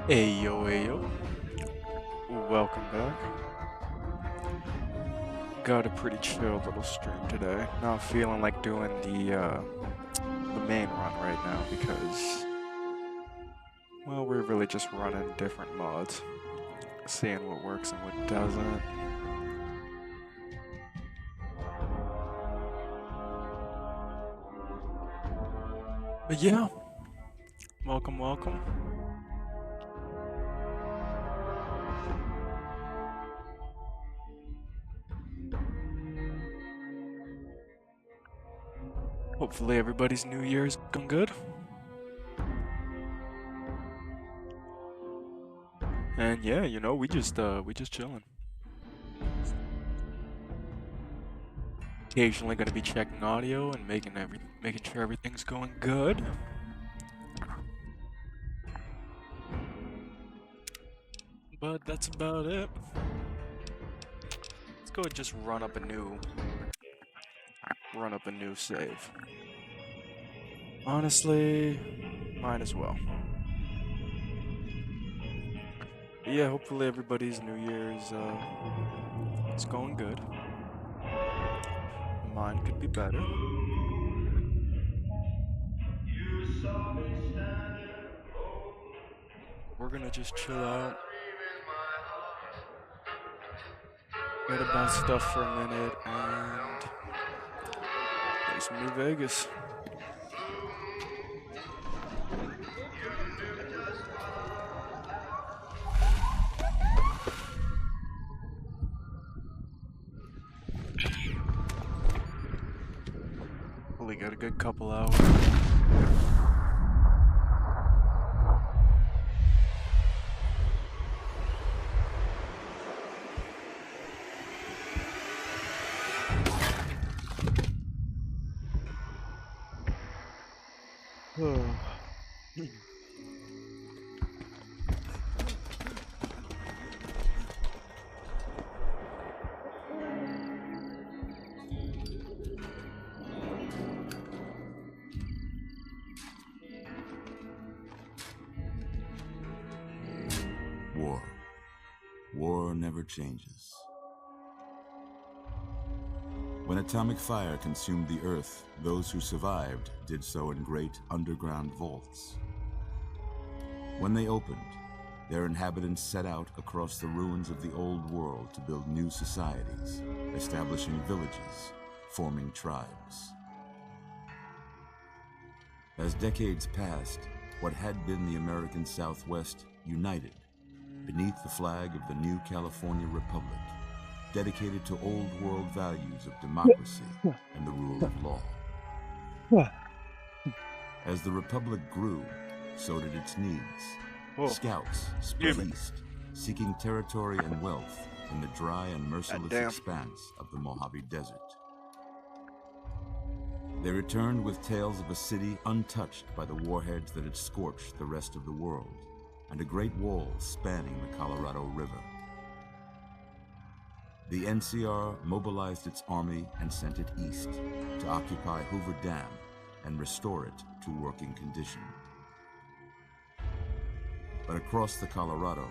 Hey yo, welcome back. Got a pretty chill little stream today. Not feeling like doing the main run right now because, well, we're really just running different mods, seeing what works and what doesn't. But yeah, welcome. Hopefully everybody's New Year's going good. And yeah, we just chilling. Occasionally gonna be checking audio and making sure everything's going good. But that's about it. Let's go and just run up a new save. Honestly, might as well. But yeah, hopefully everybody's New Year's it's going good. Mine could be better. We're gonna just chill out, forget about stuff for a minute, and play some New Vegas. Hopefully got a good couple hours. War. War never changes. When atomic fire consumed the Earth, those who survived did so in great underground vaults. When they opened, their inhabitants set out across the ruins of the old world to build new societies, establishing villages, forming tribes. As decades passed, what had been the American Southwest united beneath the flag of the new California Republic, dedicated to old world values of democracy and the rule of law. As the Republic grew, so did its needs. Whoa. Scouts spread east, seeking territory and wealth in the dry and merciless expanse of the Mojave Desert. They returned with tales of a city untouched by the warheads that had scorched the rest of the world, and a great wall spanning the Colorado River. The NCR mobilized its army and sent it east to occupy Hoover Dam and restore it to working condition. But across the Colorado,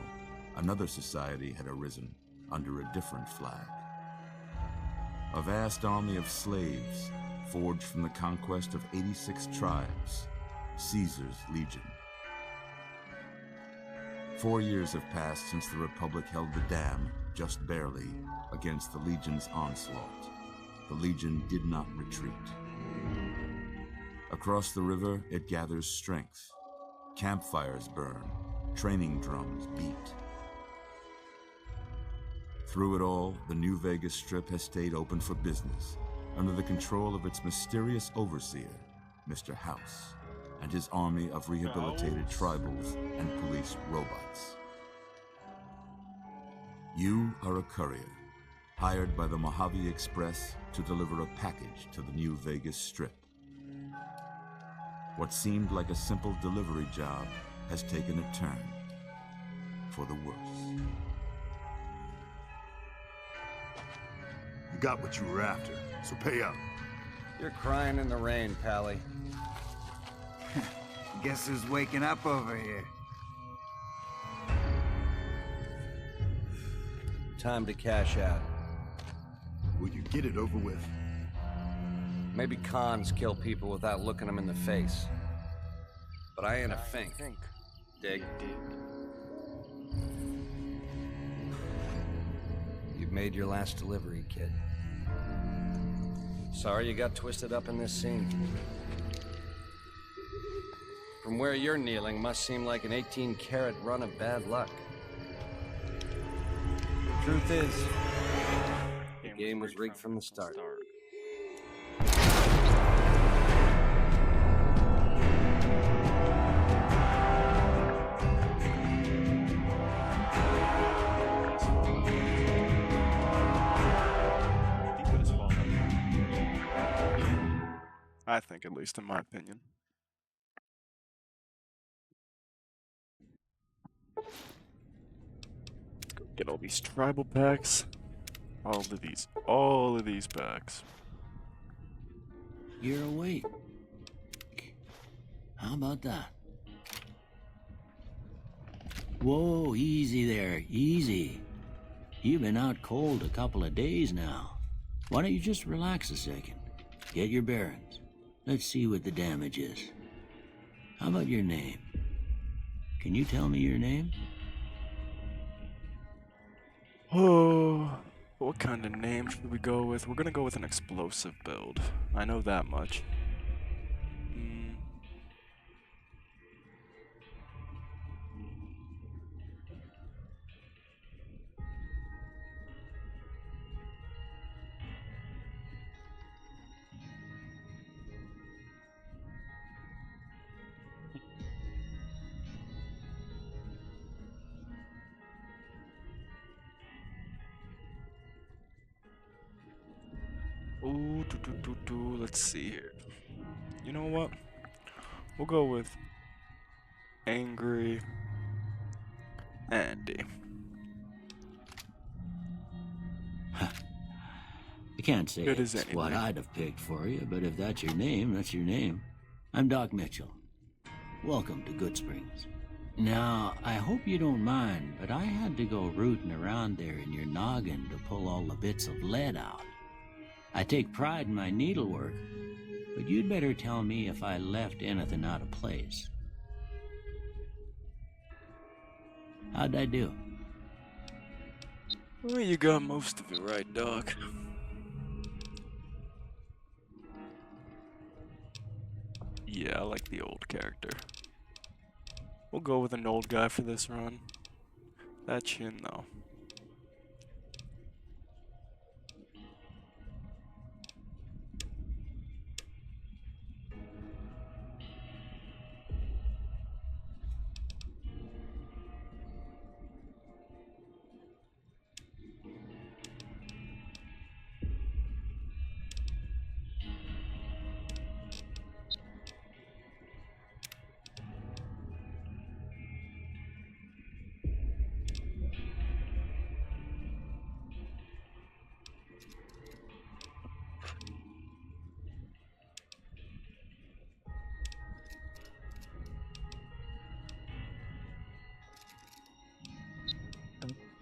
another society had arisen under a different flag. A vast army of slaves forged from the conquest of 86 tribes, Caesar's Legion. 4 years have passed since the Republic held the dam, just barely, against the Legion's onslaught. The Legion did not retreat. Across the river, it gathers strength. Campfires burn, training drums beat. Through it all, the New Vegas Strip has stayed open for business, under the control of its mysterious overseer, Mr. House, and his army of rehabilitated tribals and police robots. You are a courier, hired by the Mojave Express to deliver a package to the New Vegas Strip. What seemed like a simple delivery job has taken a turn for the worse. You got what you were after, so pay up. You're crying in the rain, Pally. Guess who's waking up over here? time to cash out. Will you get it over with? Maybe cons kill people without looking them in the face. But I ain't a fink. Dig? You've made your last delivery, kid. Sorry you got twisted up in this scene. From where you're kneeling must seem like an 18-carat run of bad luck. Truth is, the game was rigged from the start. I think, at least in my opinion. Let's go get all these tribal packs. All of these packs. You're awake. How about that? Whoa, easy there, easy. You've been out cold a couple of days now. Why don't you just relax a second? Get your bearings. Let's see what the damage is. How about your name? Can you tell me your name? Oh, what kind of name should we go with? We're gonna go with an explosive build. I know that much. Ooh, let's see here. You know what? We'll go with Angry Andy. I can't say Good as it's what anything. I'd have picked for you, but if that's your name, that's your name. I'm Doc Mitchell. Welcome to Goodsprings. Now, I hope you don't mind, but I had to go rooting around there in your noggin to pull all the bits of lead out. I take pride in my needlework, but you'd better tell me if I left anything out of place. How'd I do? Well, you got most of it right, Doc. Yeah, I like the old character. We'll go with an old guy for this run. That chin, though.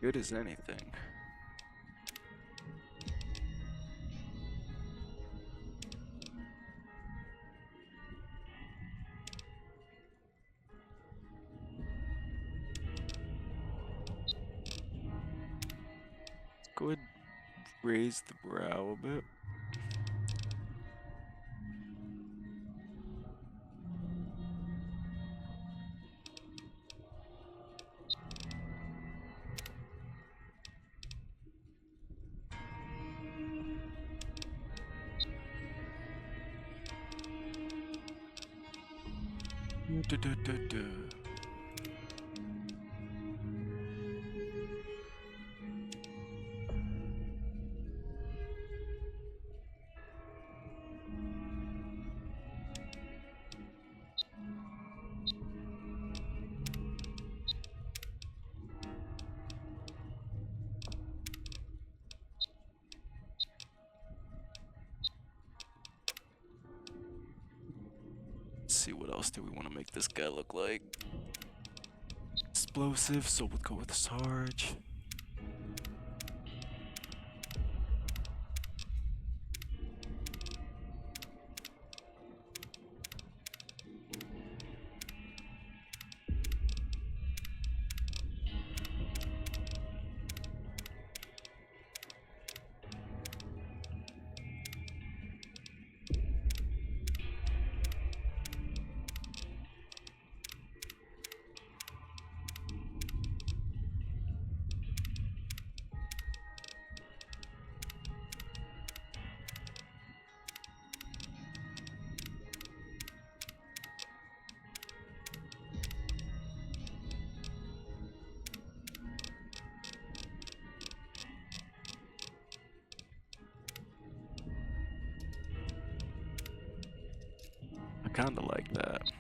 Good as anything. Let's go ahead and raise the brow a bit. Let's see, what else do we want to make this guy look like? Explosive, so we'll go with Sarge. kinda like that.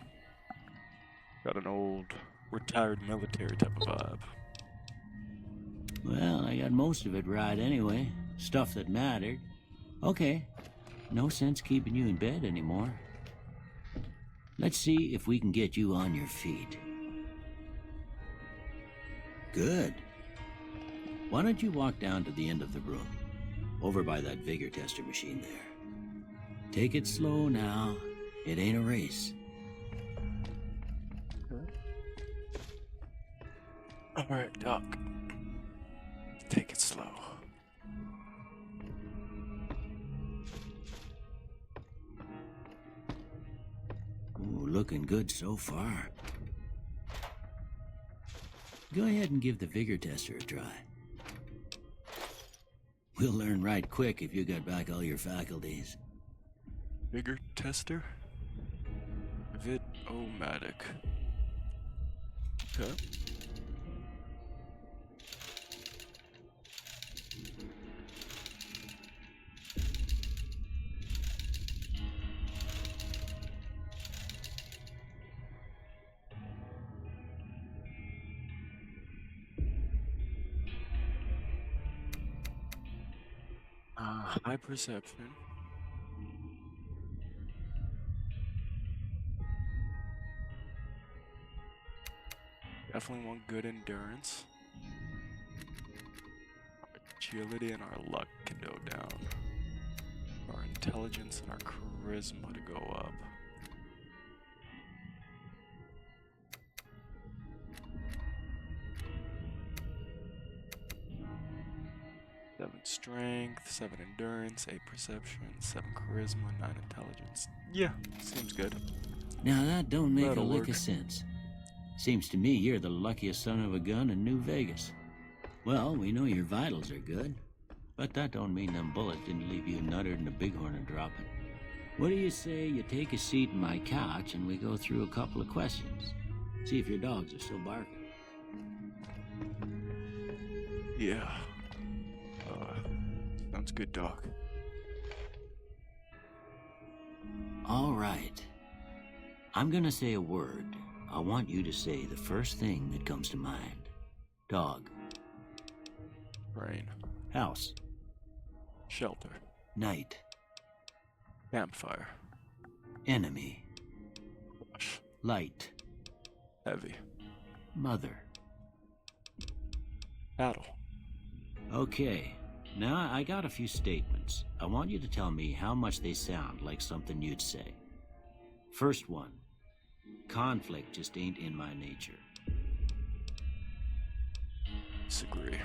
Got an old, retired military type of vibe. Well, I got most of it right anyway. Stuff that mattered. Okay, no sense keeping you in bed anymore. Let's see if we can get you on your feet. Good. Why don't you walk down to the end of the room, over by that vigor tester machine there. Take it slow now. It ain't a race. Alright, Doc. Take it slow. Ooh, looking good so far. Go ahead and give the vigor tester a try. We'll learn right quick if you got back all your faculties. Vigor tester? Vid-o-matic. Okay. High perception. Definitely want good endurance. Our agility and our luck can go down. Our intelligence and our charisma to go up. Seven strength, 7 endurance, 8 perception, 7 charisma, 9 intelligence. Yeah, seems good. Now that don't make That'll a lick work. of sense. Seems to me you're the luckiest son of a gun in New Vegas. Well, we know your vitals are good, but that don't mean them bullets didn't leave you nuttered and a bighorn a dropping. What do you say you take a seat in my couch and we go through a couple of questions? See if your dogs are still barking. Yeah. Sounds good, Doc. All right. I'm gonna say a word. I want you to say the first thing that comes to mind. Dog. Rain. House. Shelter. Night. Campfire. Enemy. Brush. Light. Heavy. Mother. Battle. Okay. Now I got a few statements. I want you to tell me how much they sound like something you'd say. First one. Conflict just ain't in my nature. Disagree.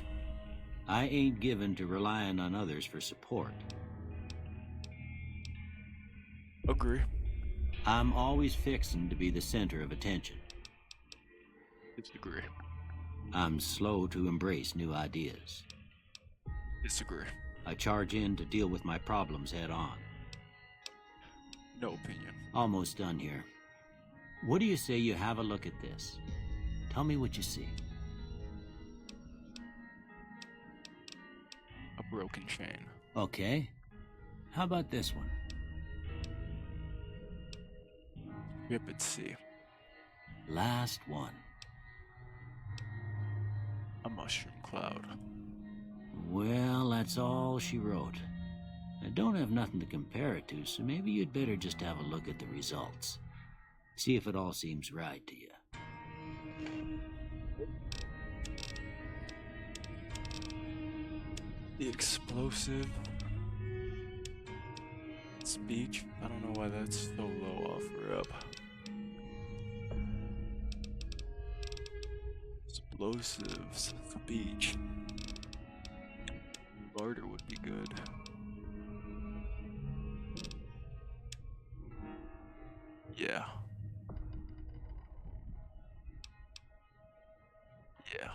I ain't given to relying on others for support. Agree. I'm always fixin' to be the center of attention. Disagree. I'm slow to embrace new ideas. Disagree. I charge in to deal with my problems head on. No opinion. Almost done here. What do you say you have a look at this? Tell me what you see. A broken chain. Okay. How about this one? Ship at sea. Last one. A mushroom cloud. Well, that's all she wrote. I don't have nothing to compare it to, so maybe you'd better just have a look at the results. See if it all seems right to you. The explosive speech. I don't know why that's so low off rip. Explosives speech. Barter would be good. Yeah. Yeah.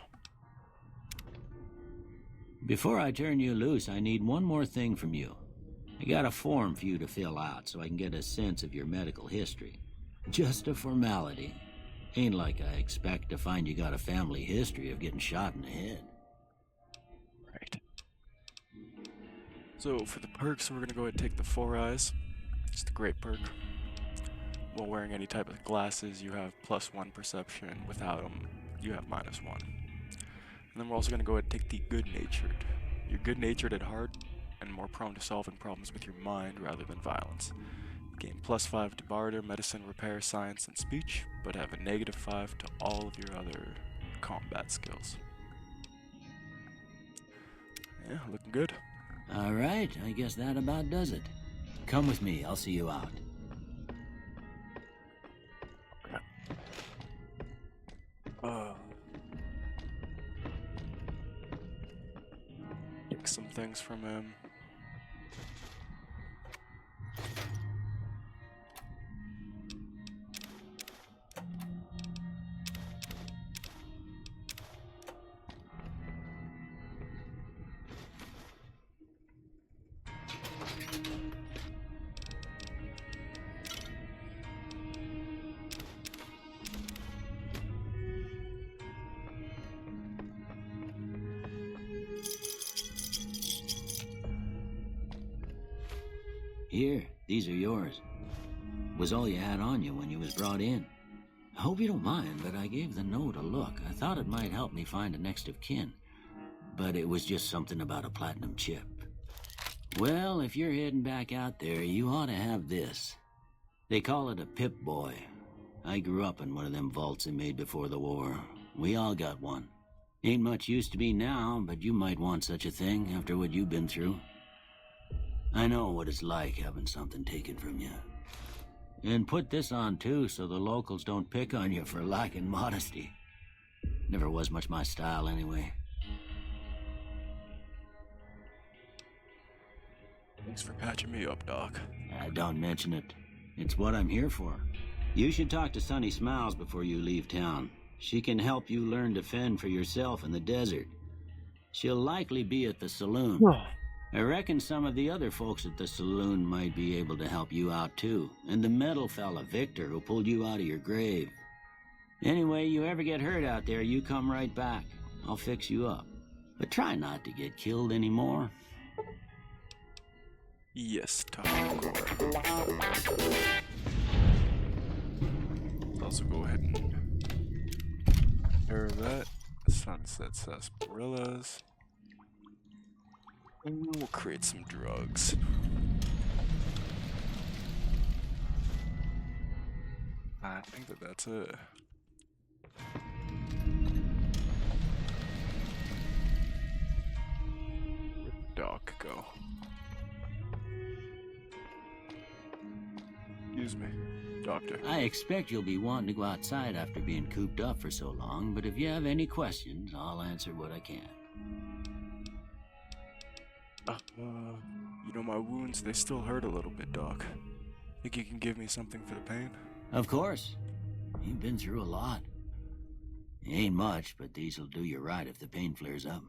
Before I turn you loose, I need one more thing from you. I got a form for you to fill out so I can get a sense of your medical history. Just a formality. Ain't like I expect to find you got a family history of getting shot in the head. Right. So for the perks, we're gonna go ahead and take the 4 eyes. It's the great perk. while wearing any type of glasses, you have +1 perception. Without them, you have -1. And then we're also going to go ahead and take the good-natured. You're good-natured at heart and more prone to solving problems with your mind rather than violence. Gain +5 to barter, medicine, repair, science, and speech, but have a -5 to all of your other combat skills. Yeah, looking good. All right, I guess that about does it. Come with me, I'll see you out. Take some things from him. Here, these are yours. Was all you had on you when you was brought in. I hope you don't mind, but I gave the note a look. I thought it might help me find a next of kin. But it was just something about a platinum chip. Well, if you're heading back out there, you ought to have this. They call it a Pip-Boy. I grew up in one of them vaults they made before the war. We all got one. Ain't much use to me now, but you might want such a thing after what you've been through. I know what it's like having something taken from you. And put this on too, so the locals don't pick on you for lacking modesty. Never was much my style anyway. Thanks for patching me up, Doc. Don't mention it. It's what I'm here for. You should talk to Sunny Smiles before you leave town. She can help you learn to fend for yourself in the desert. She'll likely be at the saloon. I reckon some of the other folks at the saloon might be able to help you out too. And the metal fella, Victor, who pulled you out of your grave. Anyway, you ever get hurt out there, you come right back. I'll fix you up. But try not to get killed anymore. Yes, Doc. Also go ahead and pair that. Sunset sarsaparillas. And we'll create some drugs. I think that's it. Where'd Doc go? Excuse me, Doctor. I expect you'll be wanting to go outside after being cooped up for so long, but if you have any questions, I'll answer what I can. You know, my wounds, they still hurt a little bit, Doc. Think you can give me something for the pain? Of course. You've been through a lot. Ain't much, but these'll do you right if the pain flares up.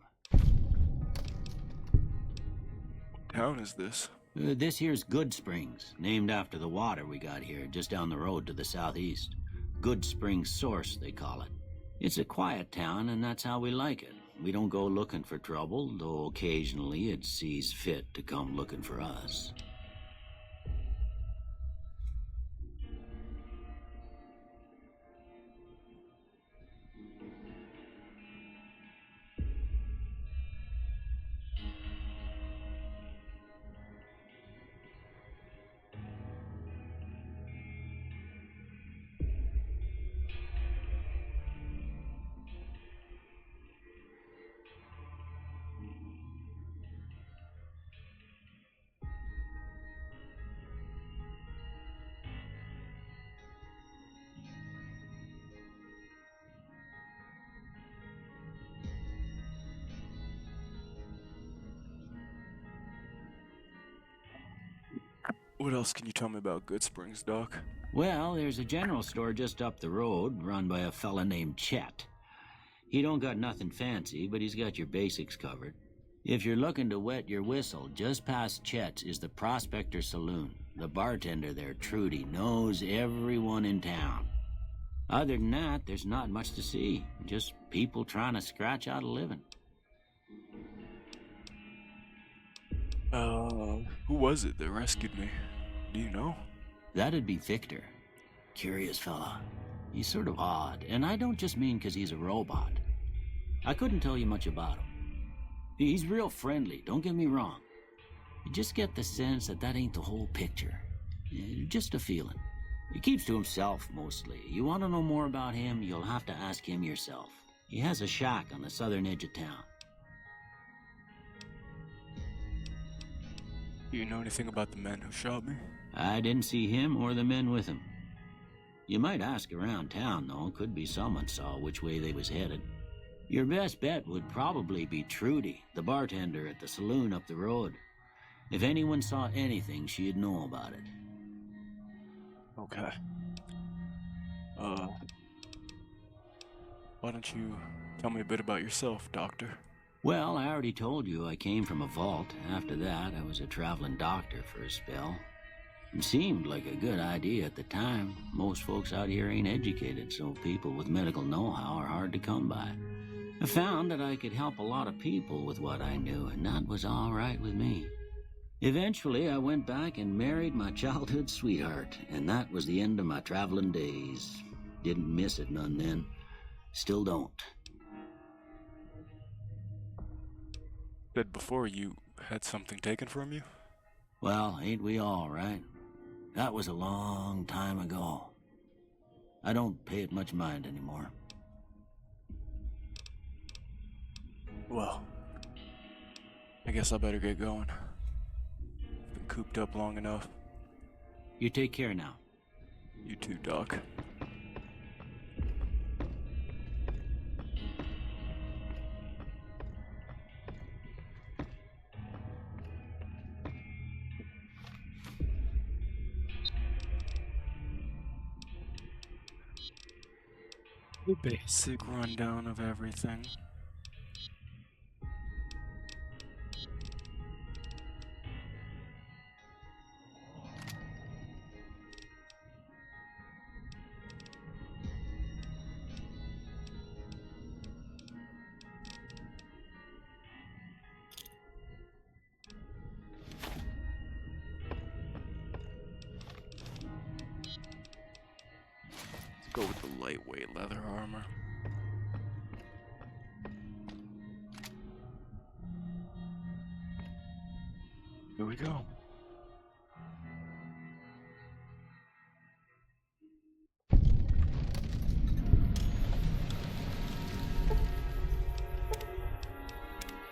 What town is this? This here's Good Springs, named after the water we got here, just down the road to the southeast. Good Springs Source, they call it. It's a quiet town, and that's how we like it. We don't go looking for trouble, though occasionally it sees fit to come looking for us. What else can you tell me about Good Springs, Doc? Well, there's a general store just up the road, run by a fella named Chet. He don't got nothing fancy, but he's got your basics covered. If you're looking to wet your whistle, just past Chet's is the Prospector Saloon. The bartender there, Trudy, knows everyone in town. Other than that, there's not much to see. Just people trying to scratch out a living. Who was it that rescued me? Do you know? That'd be Victor. Curious fella. He's sort of odd, and I don't just mean 'cause he's a robot. I couldn't tell you much about him. He's real friendly, don't get me wrong. You just get the sense that that ain't the whole picture. Just a feeling. He keeps to himself, mostly. You want to know more about him, you'll have to ask him yourself. He has a shack on the southern edge of town. Do you know anything about the men who shot me? I didn't see him or the men with him. You might ask around town, though. Could be someone saw which way they was headed. Your best bet would probably be Trudy, the bartender at the saloon up the road. If anyone saw anything, she'd know about it. Okay. Why don't you tell me a bit about yourself, Doctor? Well, I already told you I came from a vault. After that, I was a traveling doctor for a spell. It seemed like a good idea at the time. Most folks out here ain't educated, so people with medical know-how are hard to come by. I found that I could help a lot of people with what I knew, and that was all right with me. Eventually, I went back and married my childhood sweetheart, and that was the end of my traveling days. Didn't miss it none then. Still don't. Said before you had something taken from you? Well, ain't we all, right? That was a long time ago. I don't pay it much mind anymore. Well, I guess I better get going. Been cooped up long enough. You take care now. You too, Doc. The basic rundown of everything. Go with the lightweight leather armor. Here we go.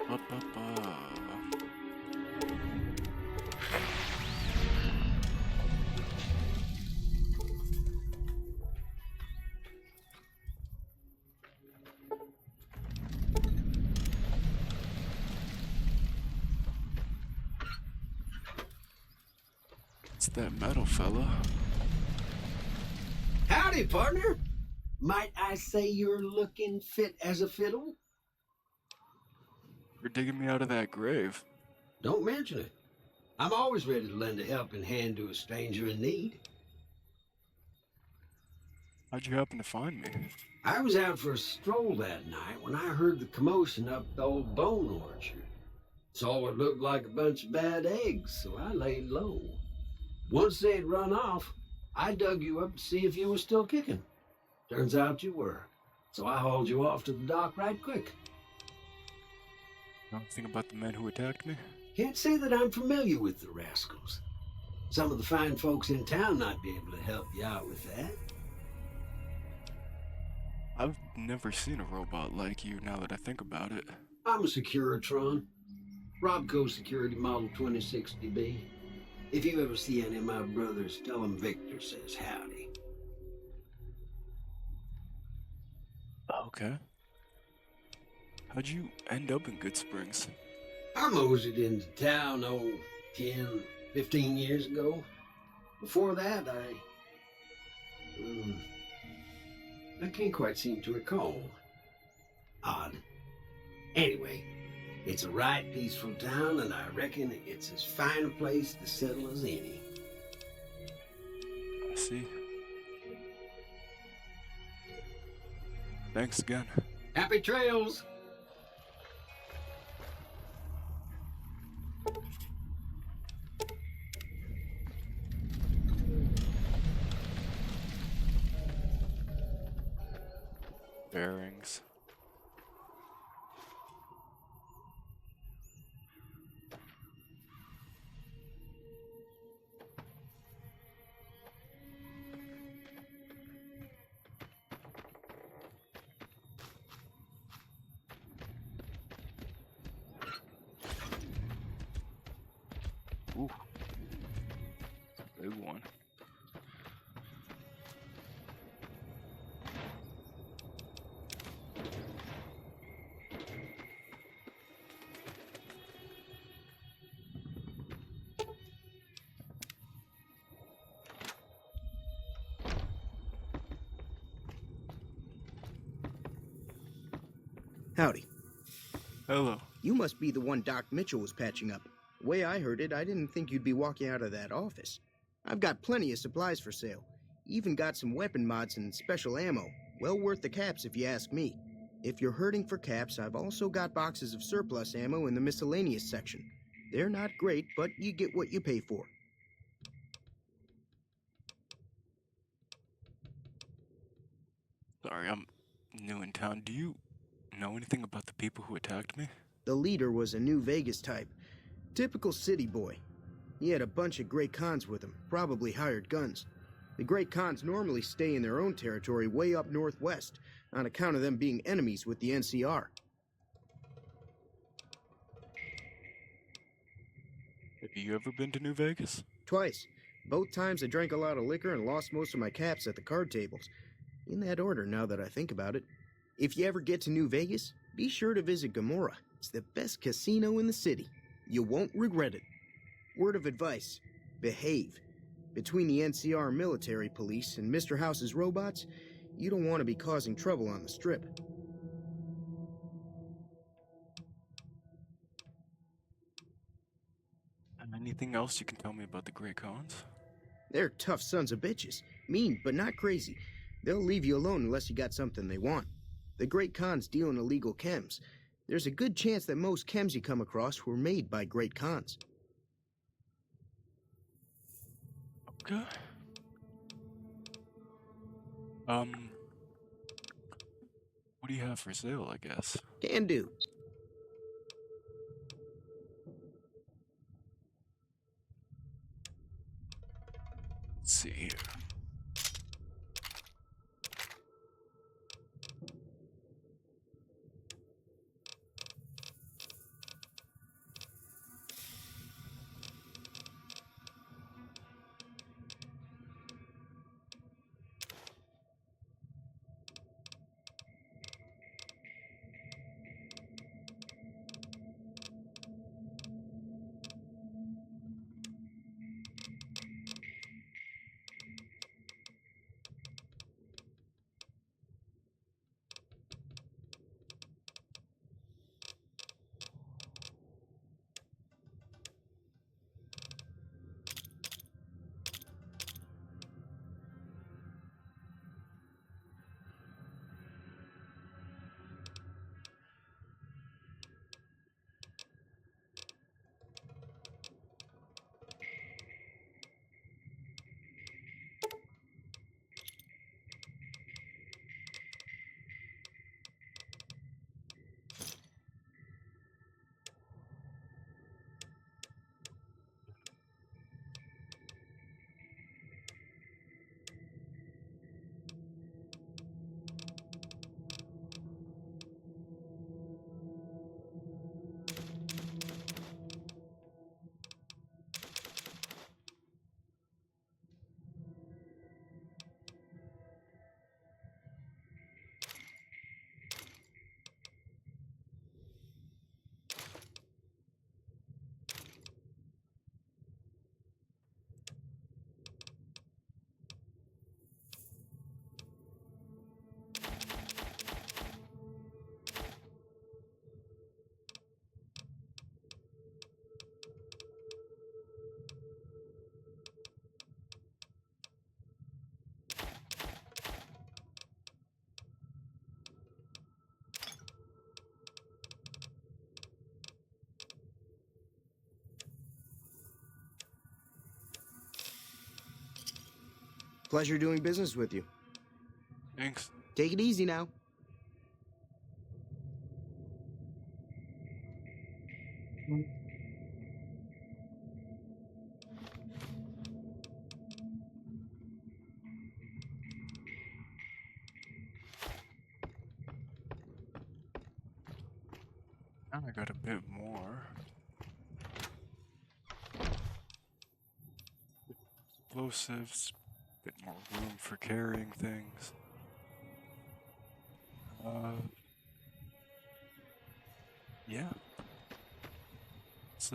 Ba-ba-ba. It's that metal fella. Howdy, partner. Might I say you're looking fit as a fiddle? You're digging me out of that grave. Don't mention it. I'm always ready to lend a helping hand to a stranger in need. How'd you happen to find me? I was out for a stroll that night when I heard the commotion up the old bone orchard. Saw what looked like a bunch of bad eggs, so I laid low. Once they'd run off, I dug you up to see if you were still kicking. Turns out you were, so I hauled you off to the dock right quick. Know anything about the men who attacked me? Can't say that I'm familiar with the rascals. Some of the fine folks in town might be able to help you out with that. I've never seen a robot like you now that I think about it. I'm a Securitron. Robco Security Model 2060B. If you ever see any of my brothers, tell them Victor says howdy. Okay. How'd you end up in Good Springs? I moseyed into town, 10, 15 years ago. Before that, I can't quite seem to recall. Odd. Anyway, it's a right peaceful town, and I reckon it's as fine a place to settle as any. I see. Thanks again. Happy trails! bearings. Ooh, big one. Howdy. Hello. You must be the one Doc Mitchell was patching up. The way I heard it, I didn't think you'd be walking out of that office. I've got plenty of supplies for sale. Even got some weapon mods and special ammo. Well worth the caps if you ask me. If you're hurting for caps, I've also got boxes of surplus ammo in the miscellaneous section. They're not great, but you get what you pay for. Sorry, I'm new in town. Do you know anything about the people who attacked me? The leader was a New Vegas type. Typical city boy. He had a bunch of Great Khans with him, probably hired guns. The Great Khans normally stay in their own territory way up northwest, on account of them being enemies with the NCR. Have you ever been to New Vegas? Twice. Both times I drank a lot of liquor and lost most of my caps at the card tables. In that order, now that I think about it. If you ever get to New Vegas, be sure to visit Gomorrah. It's the best casino in the city. You won't regret it. Word of advice, behave. Between the NCR military police and Mr. House's robots, you don't want to be causing trouble on the Strip. Anything else you can tell me about the Great Khans? They're tough sons of bitches. Mean, but not crazy. They'll leave you alone unless you got something they want. The Great Khans deal in illegal chems. There's a good chance that most chems you come across were made by Great Khans. Okay. What do you have for sale, I guess? Can do. Let's see here. Pleasure doing business with you. Thanks. Take it easy now. Now I got a bit more. Explosives, a bit more room for carrying things. Yeah. It's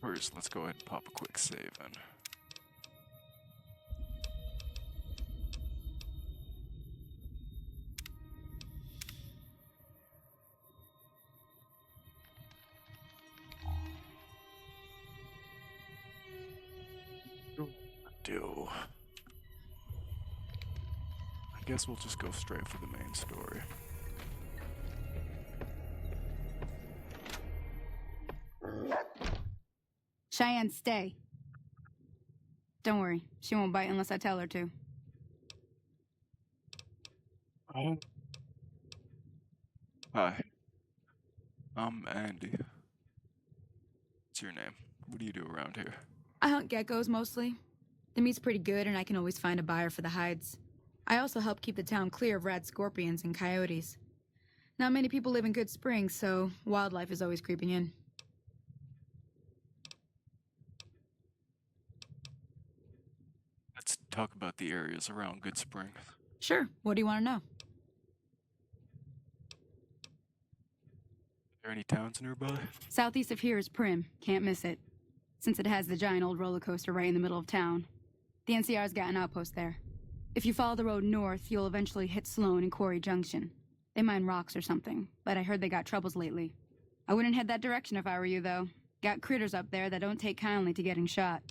First, let's go ahead and pop a quick save in. Do. I guess we'll just go straight for the main story. Cheyenne, stay. Don't worry, she won't bite unless I tell her to. Oh. Hi. I'm Andy. What's your name? What do you do around here? I hunt geckos mostly. The meat's pretty good and I can always find a buyer for the hides. I also help keep the town clear of rad scorpions and coyotes. Not many people live in Good Springs, so wildlife is always creeping in. Let's talk about the areas around Good Springs. Sure, what do you want to know? Are there any towns nearby? Southeast of here is Prim, can't miss it. Since it has the giant old roller coaster right in the middle of town. The NCR's got an outpost there. If you follow the road north, you'll eventually hit Sloan and Quarry Junction. They mine rocks or something, but I heard they got troubles lately. I wouldn't head that direction if I were you, though. Got critters up there that don't take kindly to getting shot.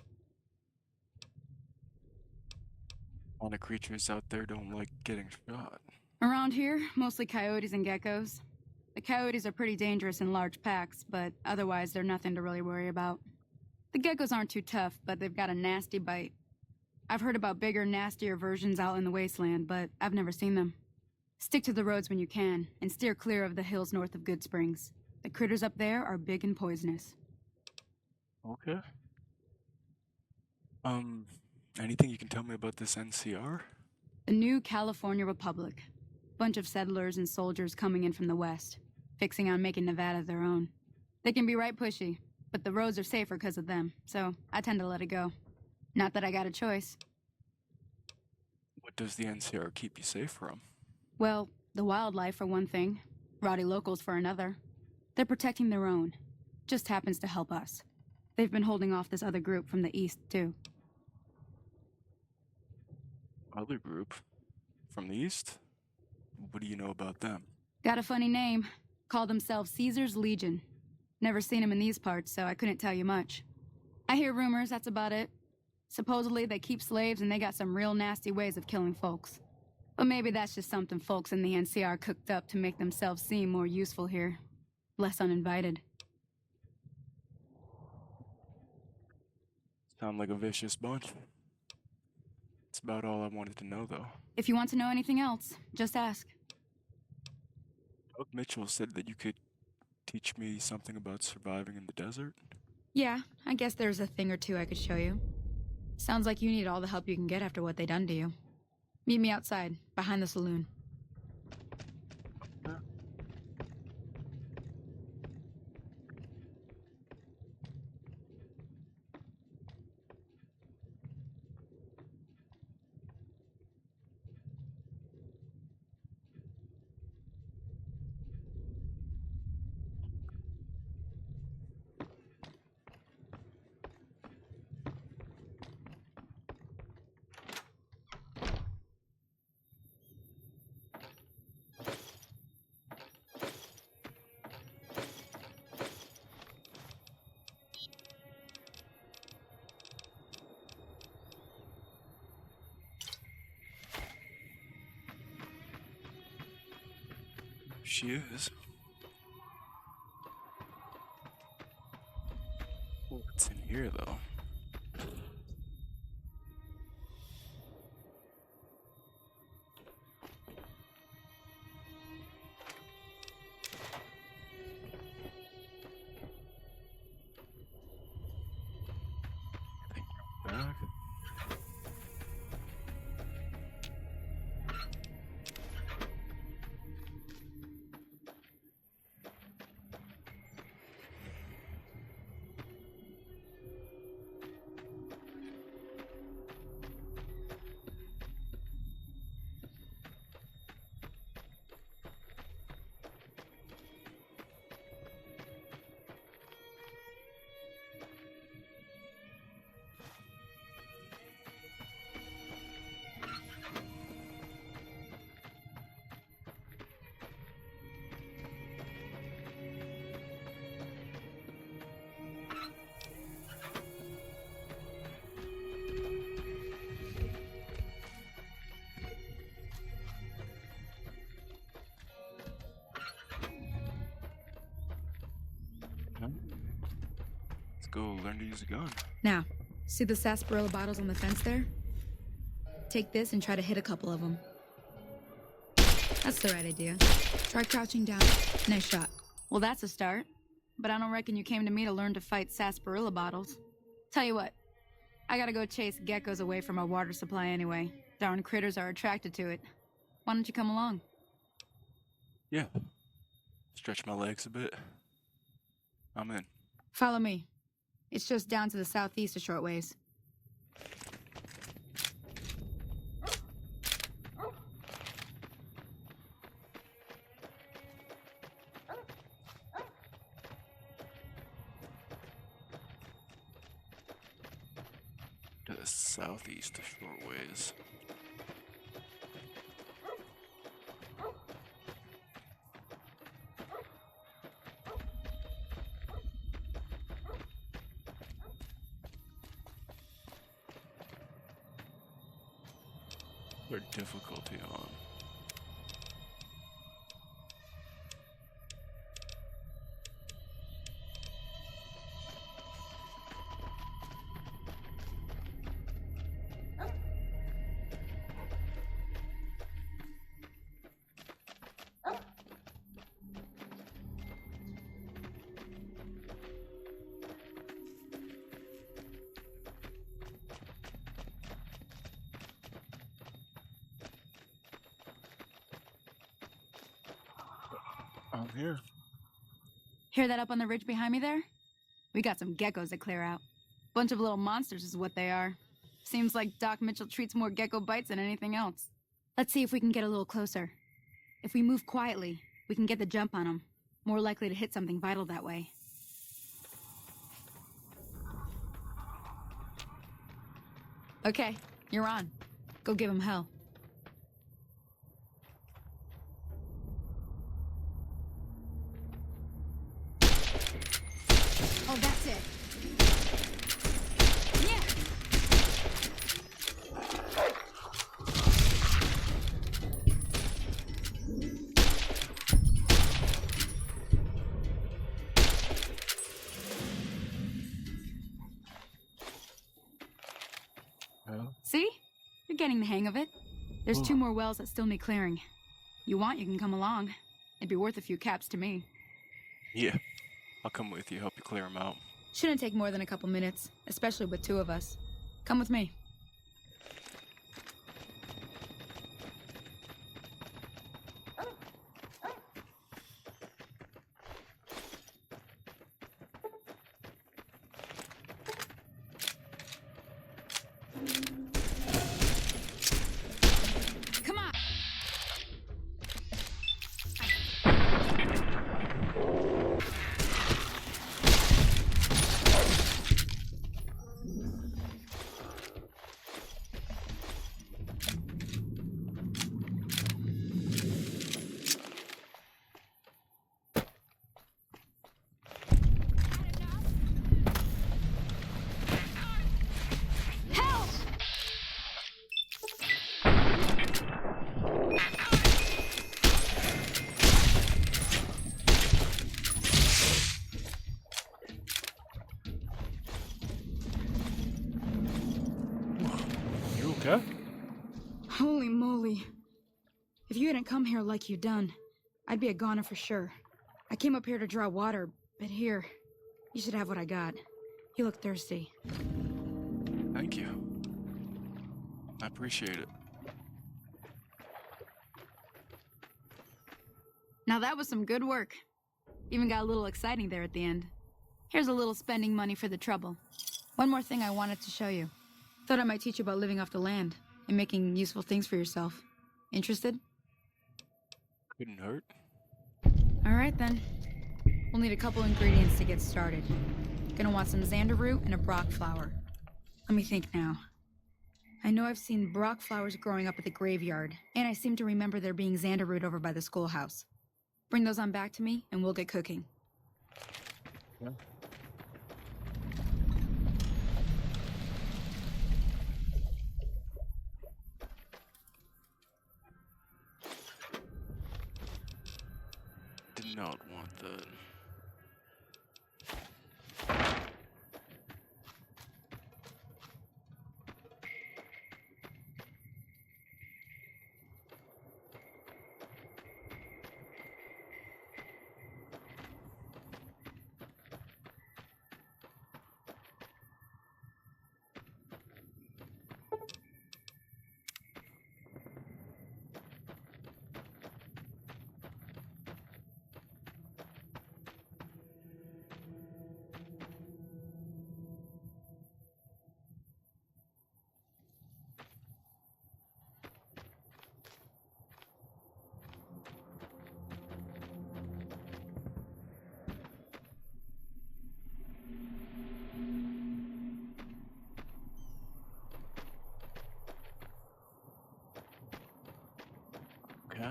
A lot of creatures out there don't like getting shot. Around here, mostly coyotes and geckos. The coyotes are pretty dangerous in large packs, but otherwise they're nothing to really worry about. The geckos aren't too tough, but they've got a nasty bite. I've heard about bigger, nastier versions out in the wasteland, but I've never seen them. Stick to the roads when you can, and steer clear of the hills north of Good Springs. The critters up there are big and poisonous. Okay. Anything you can tell me about this NCR? The New California Republic. Bunch of settlers and soldiers coming in from the west, fixing on making Nevada their own. They can be right pushy, but the roads are safer because of them, so I tend to let it go. Not that I got a choice. What does the NCR keep you safe from? Well, the wildlife for one thing, rowdy locals for another. They're protecting their own. Just happens to help us. They've been holding off this other group from the east, too. Other group? From the east? What do you know about them? Got a funny name. Call themselves Caesar's Legion. Never seen them in these parts, so I couldn't tell you much. I hear rumors, that's about it. Supposedly they keep slaves and they got some real nasty ways of killing folks. But maybe that's just something folks in the NCR cooked up to make themselves seem more useful here. Less uninvited. Sound like a vicious bunch. That's about all I wanted to know, though. If you want to know anything else, just ask. Doug Mitchell said that you could teach me something about surviving in the desert? Yeah, I guess there's a thing or two I could show you. Sounds like you need all the help you can get after what they done to you. Meet me outside, behind the saloon. She is. What's in here, though? back. Let's go learn to use a gun. Now, see the sarsaparilla bottles on the fence there? Take this and try to hit a couple of them. That's the right idea. Try crouching down. Nice shot. Well, that's a start. But I don't reckon you came to me to learn to fight sarsaparilla bottles. Tell you what, I gotta go chase geckos away from our water supply anyway. Darn critters are attracted to it. Why don't you come along? Yeah. Stretch my legs a bit. I'm in. Follow me. It's just down to the southeast a short ways. To the southeast a short ways. Their difficulty on. I'm here. Hear that up on the ridge behind me there? We got some geckos to clear out. Bunch of little monsters is what they are. Seems like Doc Mitchell treats more gecko bites than anything else. Let's see if we can get a little closer. If we move quietly, we can get the jump on them. More likely to hit something vital that way. Okay, you're on. Go give him hell. Oh, that's it. Yeah. See? You're getting the hang of it. There's 2 more wells that still need clearing. You want, you can come along. It'd be worth a few caps to me. Yeah. I'll come with you, help you clear them out. Shouldn't take more than a couple minutes, especially with 2 of us. Come with me. Come on! Okay. Holy moly. If you hadn't come here like you done, I'd be a goner for sure. I came up here to draw water, but here, you should have what I got. You look thirsty. Thank you. I appreciate it. Now that was some good work. Even got a little exciting there at the end. Here's a little spending money for the trouble. One more thing I wanted to show you. Thought I might teach you about living off the land and making useful things for yourself. Interested? Couldn't hurt. All right then. We'll need a couple ingredients to get started. Gonna want some xander root and a brock flower. Let me think now. I know I've seen brock flowers growing up at the graveyard, and I seem to remember there being xander root over by the schoolhouse. Bring those on back to me, and we'll get cooking. Yeah. Did not want that. Okay.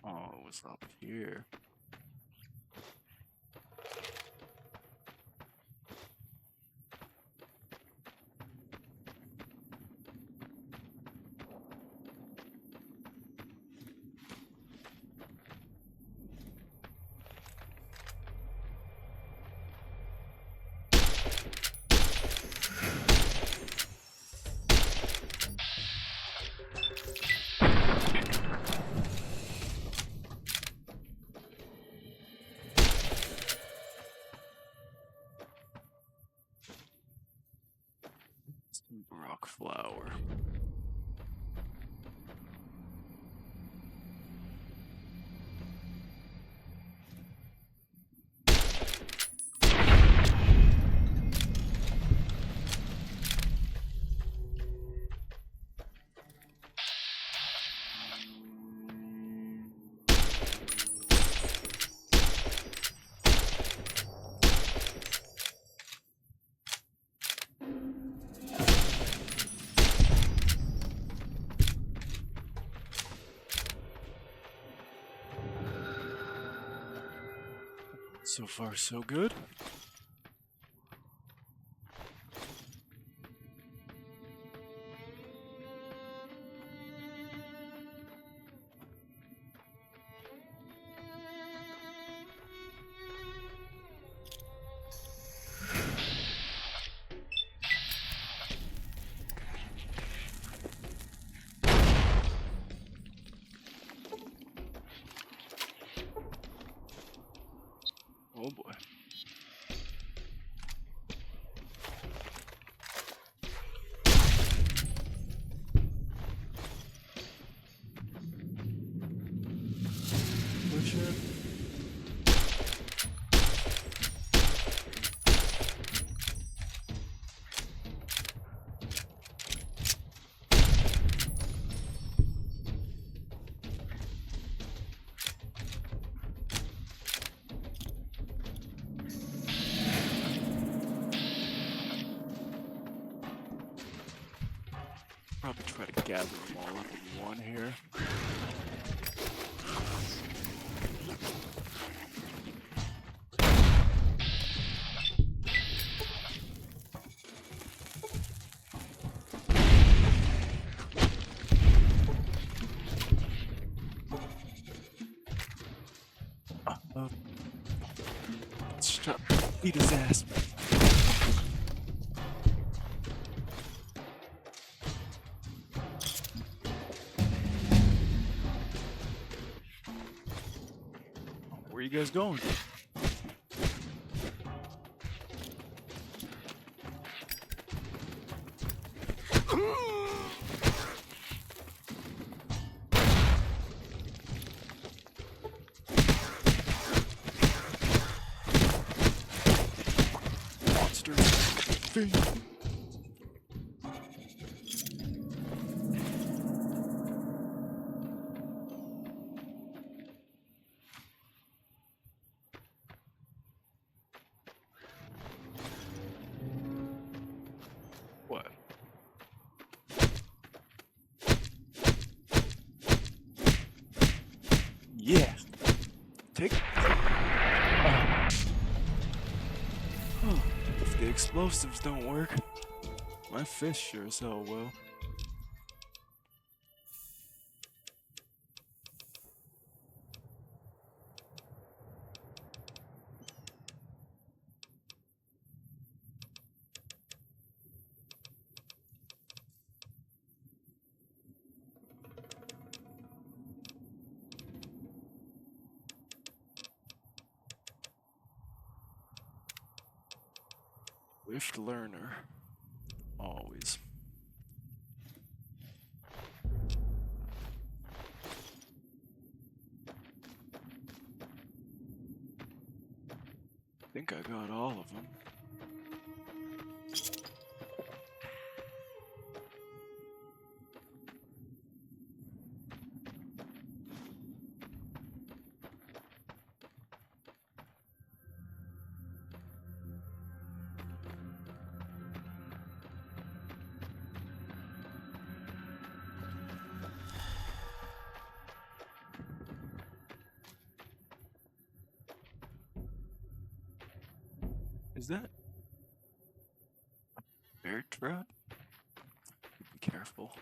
Oh, it was up here. Rock flower. So far, so good. Oh boy. Push it. Probably try to gather them all up in one here. Stop. Beat his ass. Where you guys going? everything. What? Yeah. Take. If the explosives don't work, my fist sure as hell will. Swift learner. Always. I think I got all of them. Is that a bear trap? Be careful.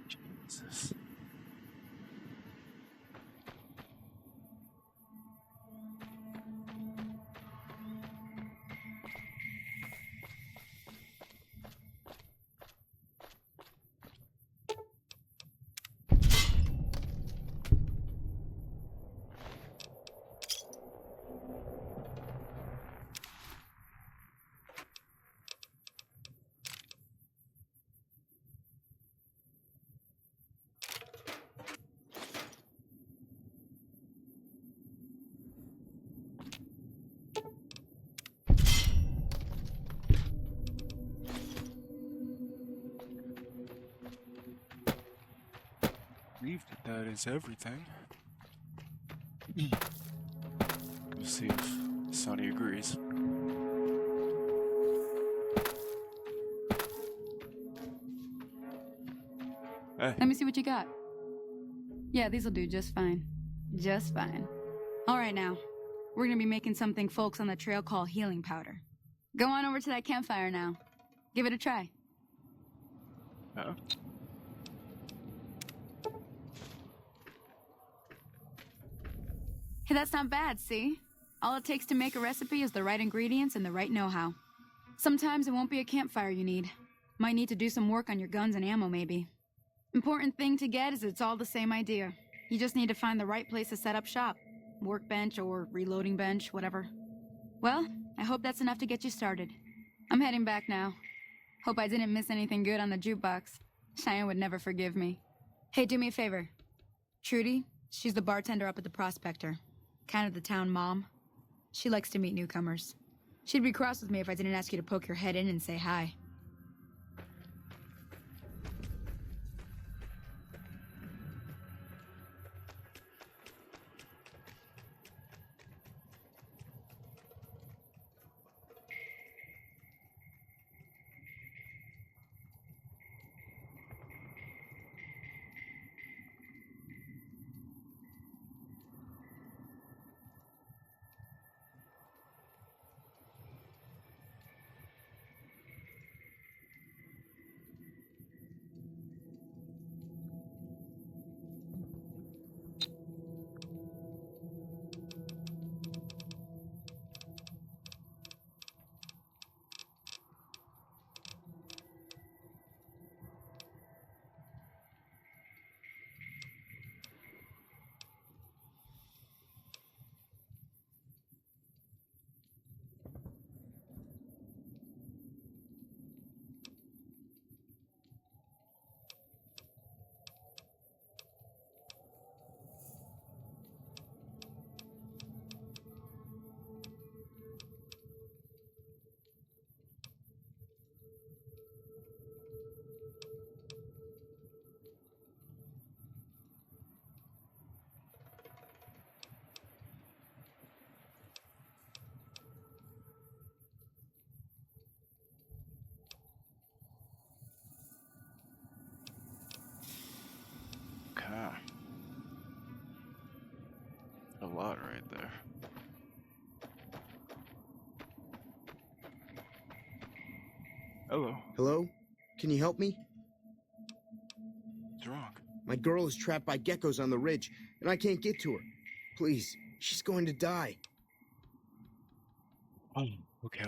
Jesus. I believe that is everything. We'll see if Sonny agrees. Hey. Let me see what you got. Yeah, these'll do just fine. Just fine. All right, now. We're gonna be making something folks on the trail call healing powder. Go on over to that campfire now. Give it a try. Oh. Hey, that's not bad, see? All it takes to make a recipe is the right ingredients and the right know-how. Sometimes it won't be a campfire you need. Might need to do some work on your guns and ammo, maybe. Important thing to get is it's all the same idea. You just need to find the right place to set up shop. Workbench or reloading bench, whatever. Well, I hope that's enough to get you started. I'm heading back now. Hope I didn't miss anything good on the jukebox. Cheyenne would never forgive me. Hey, do me a favor. Trudy, she's the bartender up at the Prospector. Kind of the town mom. She likes to meet newcomers. She'd be cross with me if I didn't ask you to poke your head in and say hi. A lot right there. Hello. Hello? Can you help me? What's wrong? My girl is trapped by geckos on the ridge, and I can't get to her. Please, she's going to die. Oh, okay.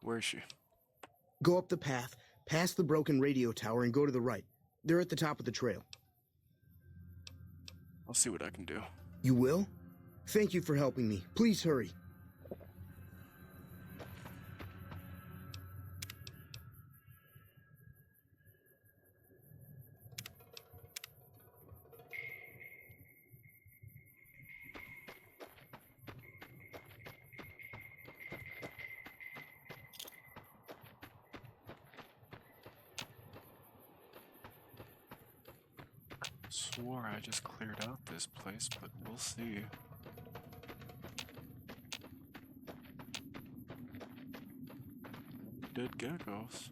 Where is she? Go up the path, past the broken radio tower, and go to the right. They're at the top of the trail. I'll see what I can do. You will? Thank you for helping me. Please hurry. Swore I just cleared out this place, but we'll see. Dead geckos.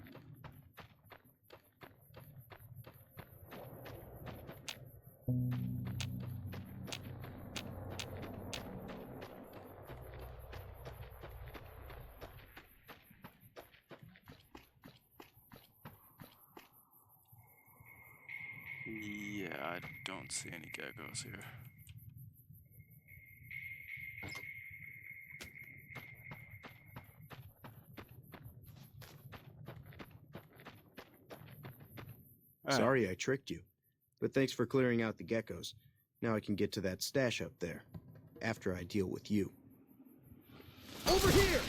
Yeah, I don't see any geckos here. Alright. Sorry I tricked you. But thanks for clearing out the geckos. Now I can get to that stash up there. After I deal with you. Over here!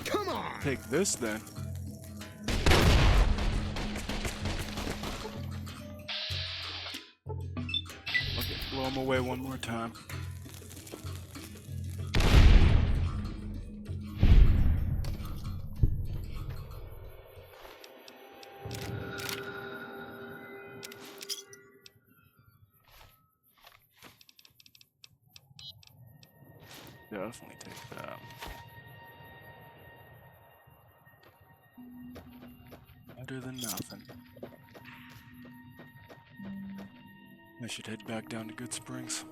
Come on! Take this then. Okay, blow him away one more time. Definitely take that. Better than nothing. I should head back down to Good Springs.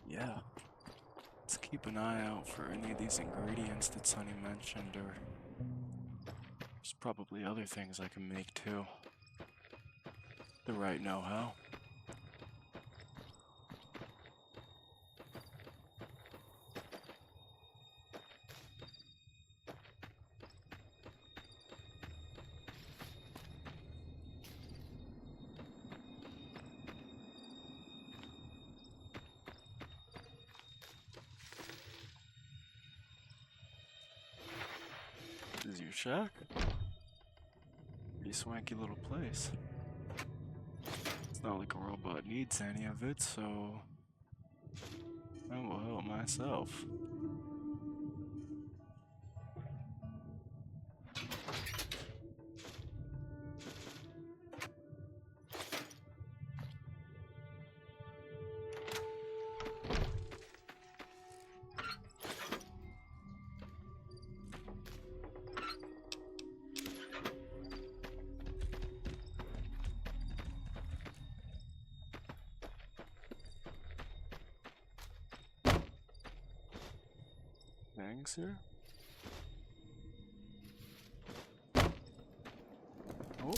Yeah. Let's keep an eye out for any of these ingredients that Sonny mentioned, or there's probably other things I can make too. The right know-how. This is your shack? Pretty swanky little place. It's not like a robot needs any of it, so I will help myself. Thanks, here. Oh.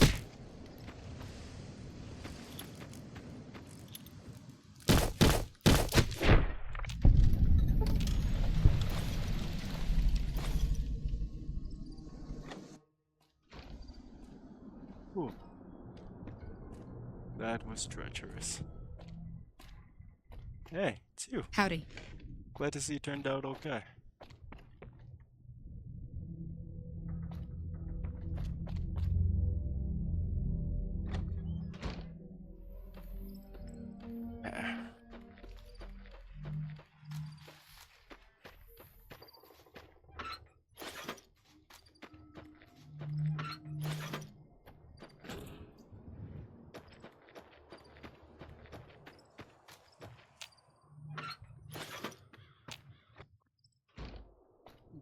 Ooh. That was treacherous. Hey, it's you. Howdy. Glad to see you turned out okay.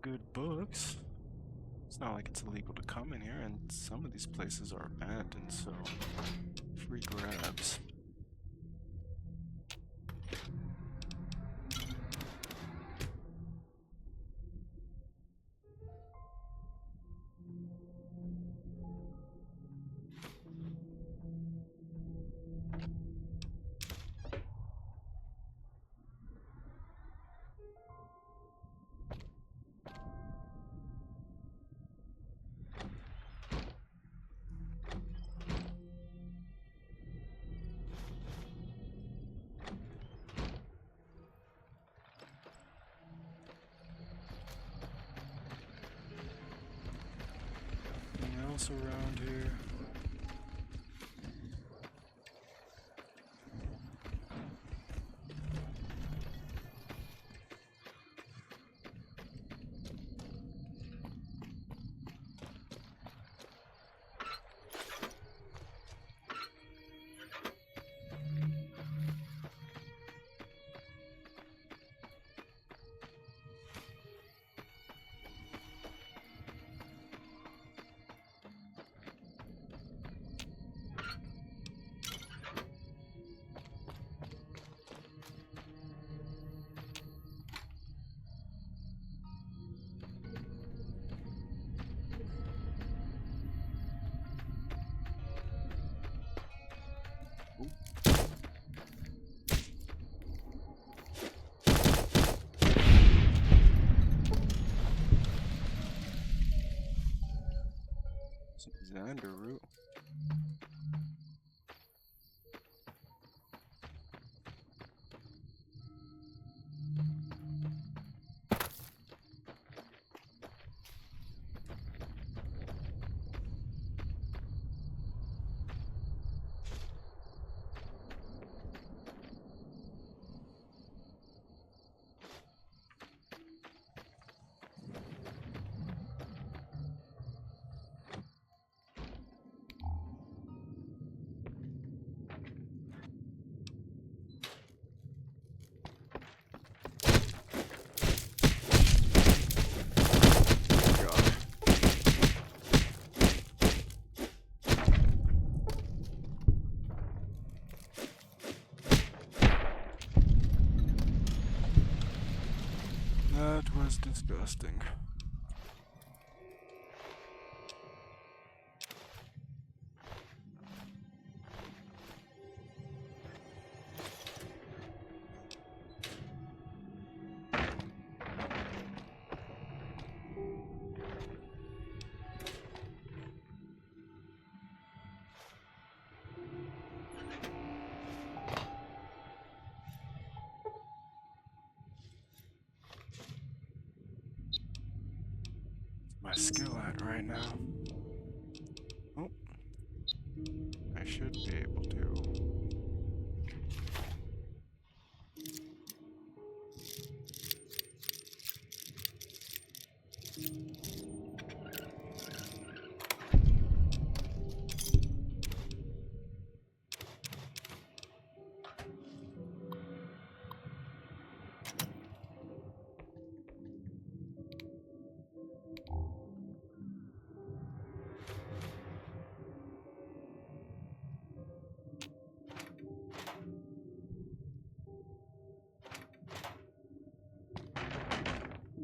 good books. It's not like it's illegal to come in here, and some of these places are abandoned, so free grabs. Anything else around here? Xander root. That was disgusting. My skill at right now? Oh, I should be able to.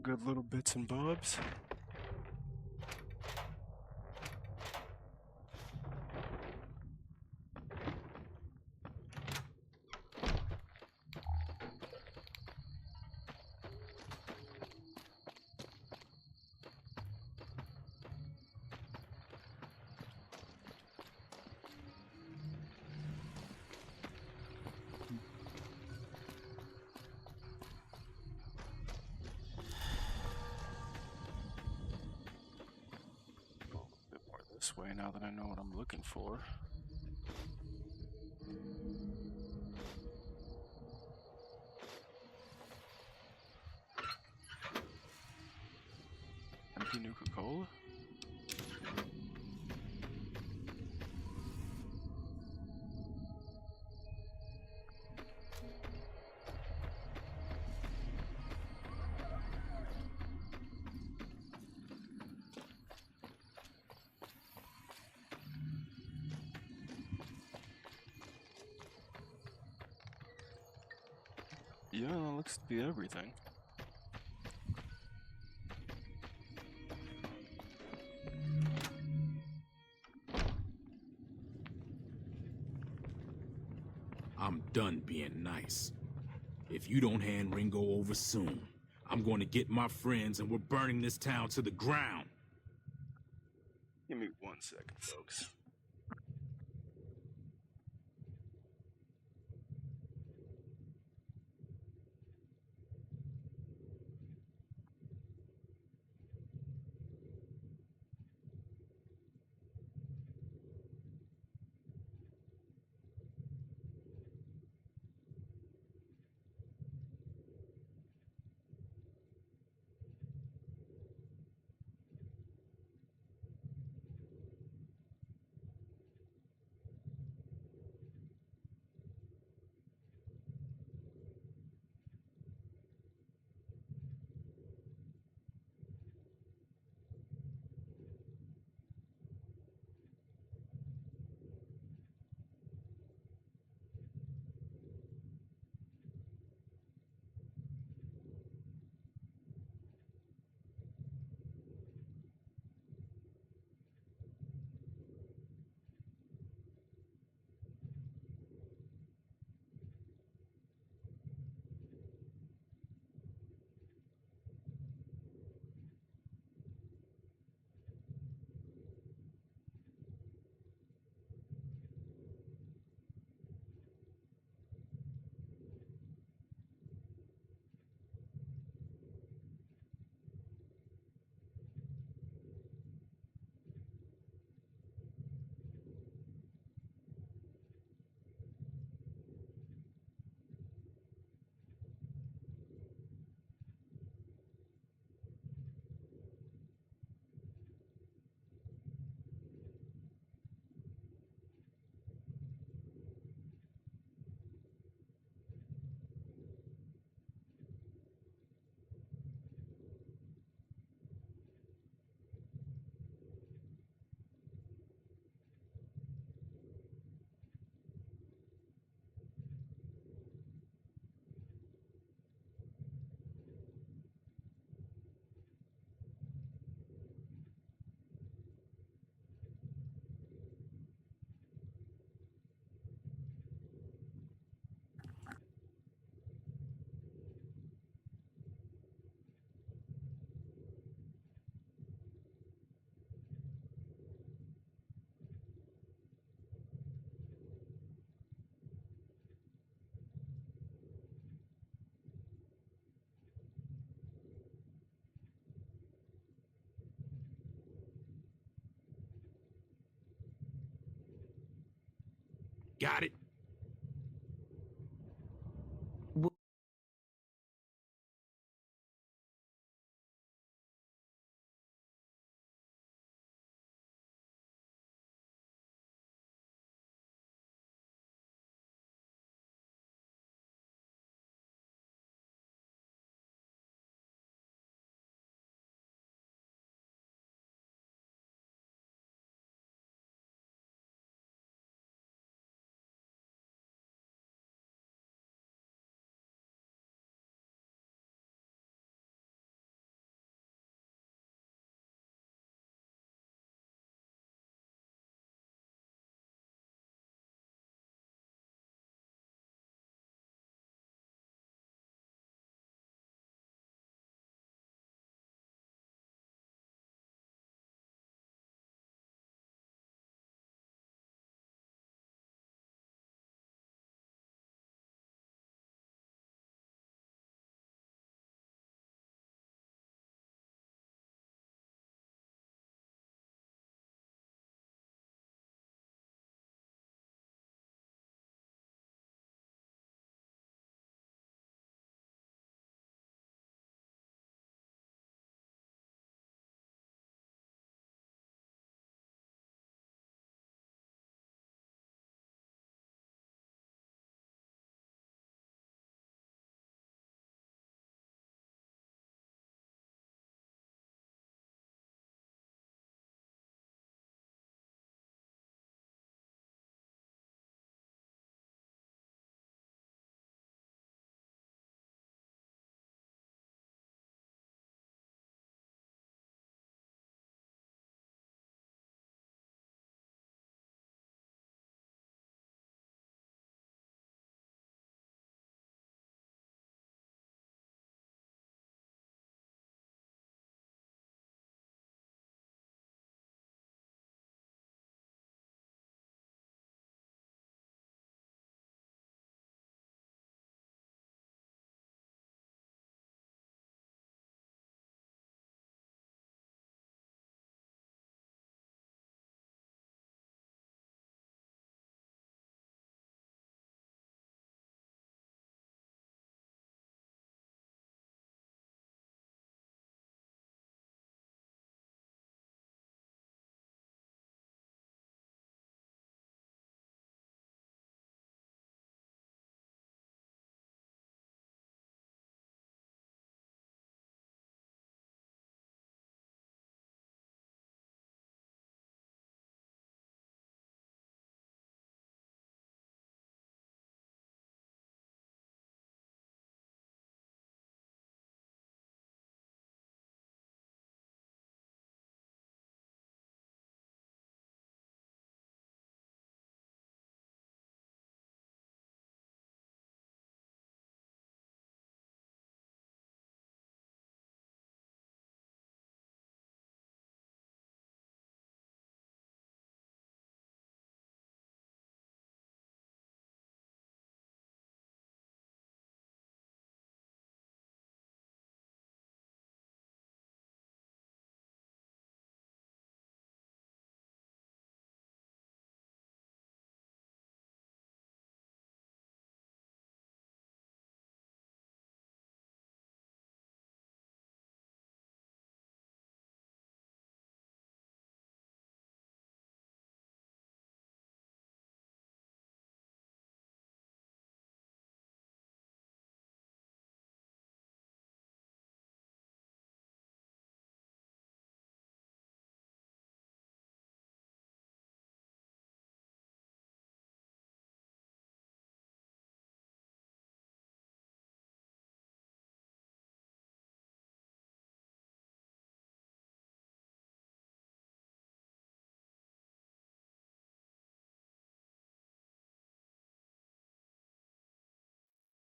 Good little bits and bobs. This way now that I know what I'm looking for. Empty Nuka-Cola? Yeah, that looks to be everything. I'm done being nice. If you don't hand Ringo over soon, I'm going to get my friends and we're burning this town to the ground. Give me 1 second, folks. Got it?